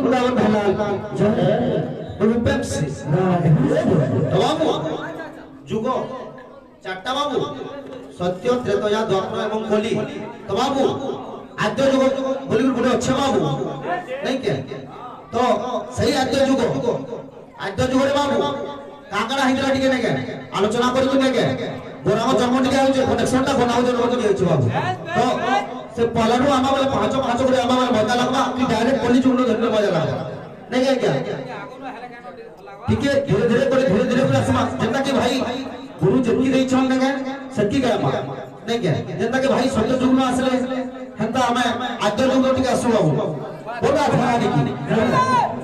वृंदावन भलाल जय बोलो पेप्सी बाबू जुग चारटा बाबू सत्य त्रेतया द्वापर एवं कली तो बाबू आद्य जुग बोली गोटे अच्छे बाबू नहीं क्या तो सही आद्य जुग रे बाबू कांगड़ा हिजला टिके नेके आलोचना करिबो नेके गोराम जन्म टिके होचे कनेक्शनटा बनाउ जन्म टिके होचे बाबू तो से पलानु आमा वाला पांच करे आमा वाला मजा लगबा कि डायरेक्ट कली जुगनो धरने मजा लगबा नहीं क्या ठीक है धीरे धीरे पूरा समाज जेंता कि भाई गुरु जति देई छन नेके सकी गया मा नहीं क्या जेंता कि भाई सत्य जुगनो आसले हेंता हमें आद्य जुगनो टिके आसु बाबू बोला था देखी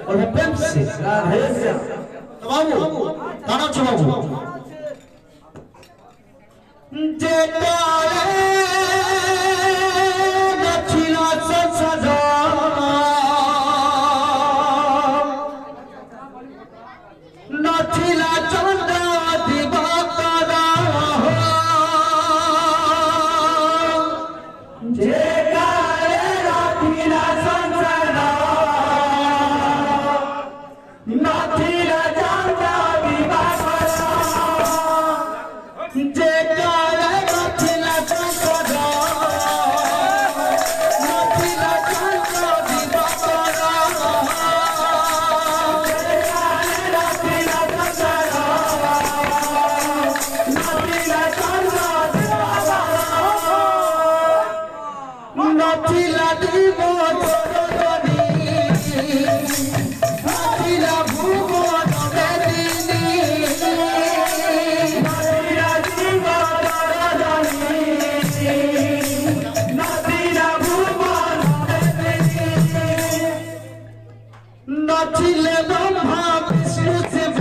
और पेप्सी तो बाबू गाना छो बाबू जे काले नथिला सजा नथिला चंदा दिवाकरा जे काले नथिला नथिला चंदा दिवाकरा जे काले नथिला चंदा नथिला चंदा दिवाकरा जे काले नथिला चंदा नथिला चंदा दिवाकरा नथिला दिवो नथिले ब्रह्मा विष्णु शिव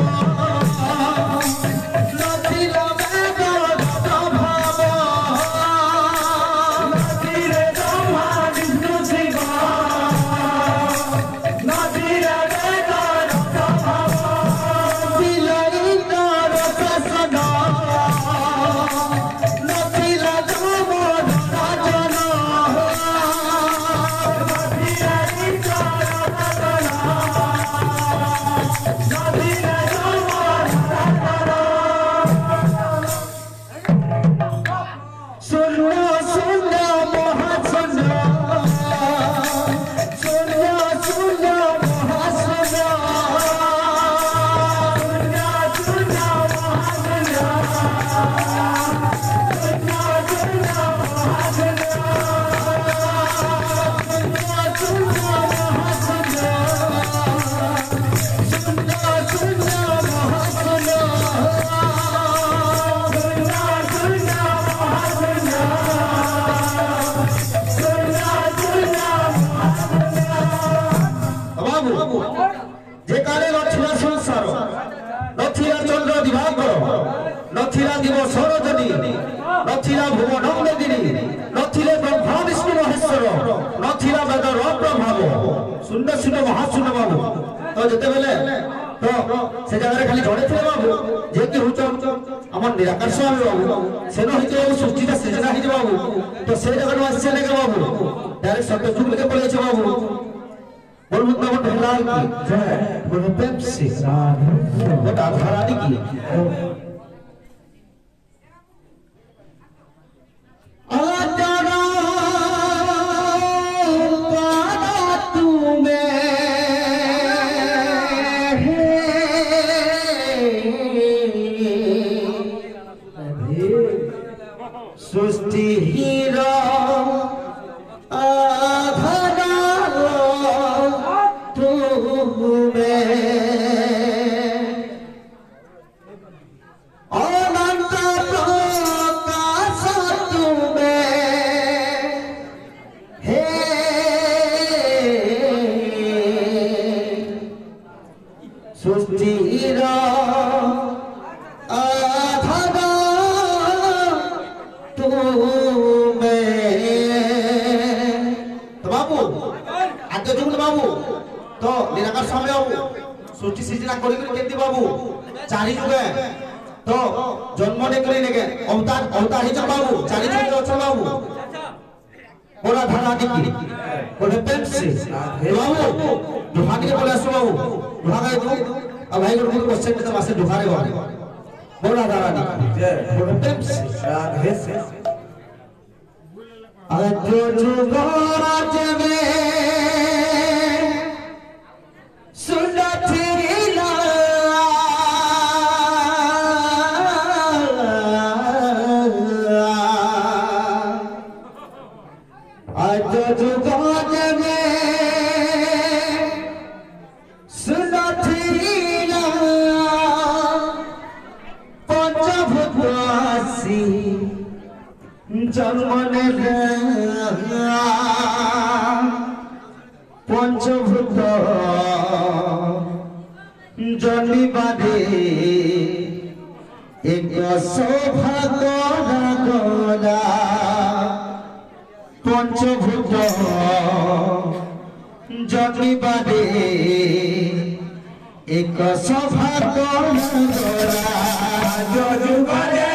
नथिले वेद भाव नथिले ब्रह्मा विष्णु शिव नथिले वेद भाव दिलैना रसना नथिले दामोदर जना जे काले नथिला संसार नथिला चंद्र दिवाकर नथिला दिव सरजनी नथिला भुवन मेदिनी नथिले ब्रह्मा विष्णु महेश्वर नथिला वेद प्रभाव शून्य शून्य महाशून्य बाबू तो जते बेले तो से जगह खाली जड़े थे बाबू जे कि हुच हमर निराकार स्वामी बाबू सेनो हिते सृष्टिटा सृजना हिजे बाबू तो से जगह आसे लेके बाबू डायरेक्ट सत्य जुग लेके पड़े छे बाबू बोल वृंदावन भलाल की जय बोलो पेप्सी बोल आधारानी की आदरा पारा तुम्हें सृष्टि हीरा तो निराकार स्वामी बाबू सृष्टि सृजना करी केंती बाबू चारि जुगे तो जन्म ने करे नेके अवतार हिच बाबू चारि जुगे अछ बाबू बोला धारा दिकी बोले पेट से बाबू दुहानी के बोले असो बाबू दुहा गए तू अब भाई को क्वेश्चन के वास्ते दुहा रे बाबू बोला धारा दिकी बोले पेट से राधे से अजो जुगाज में सुलथरीला अजो जुगाज में सुलथरीला पंचभूतासी जन्मने पंचभूत जनिबारे एक सौभाग्य गला पंचभूत जनिबारे एक सौभाग्य गला जुगारे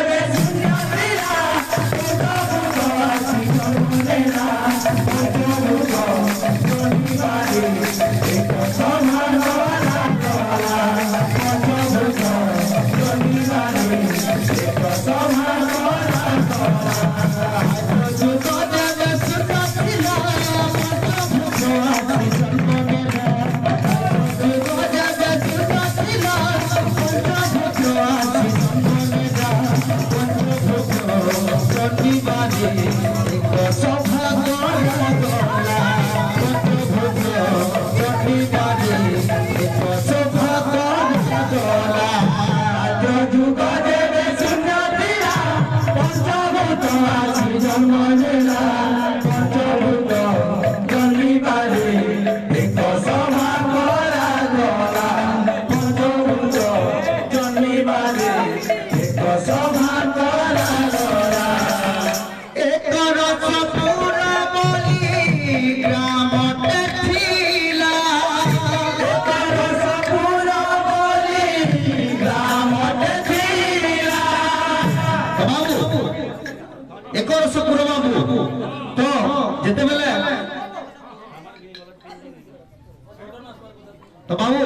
तो बाबू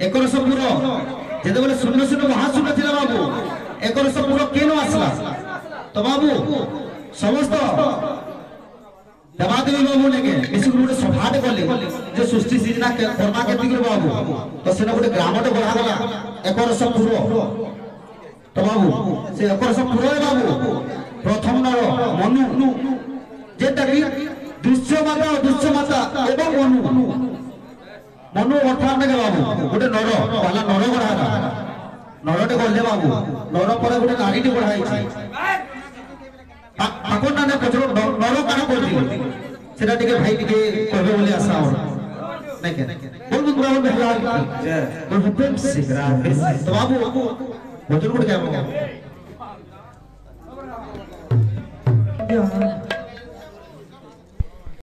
एक पुर जेते बोले शून्य शून्य महाशून्य थिला बाबू एक पुर केनो आसला तो बाबू समस्त देवादेवी बाबू नेके मिसी गुटे सभाटे कले जे सृष्टि सृजना कर्मा केति कर बाबू तो सेना गुटे ग्रामटे बढा गला एक पुर तो बाबू से एक पुर बाबू प्रथम नर मनु जेता कि दुष्य माता एवं मनु मनु अर्थात ने बाबू गोटे नर पहला नर गढ़ा नरटे गले बाबू नर पर गोटे नारीटी गढ़ाई पाखर ना पचर नर कान कर भाई टे कहबे बोली आशा और बहुत बुरा तो बाबू वचन गोटे क्या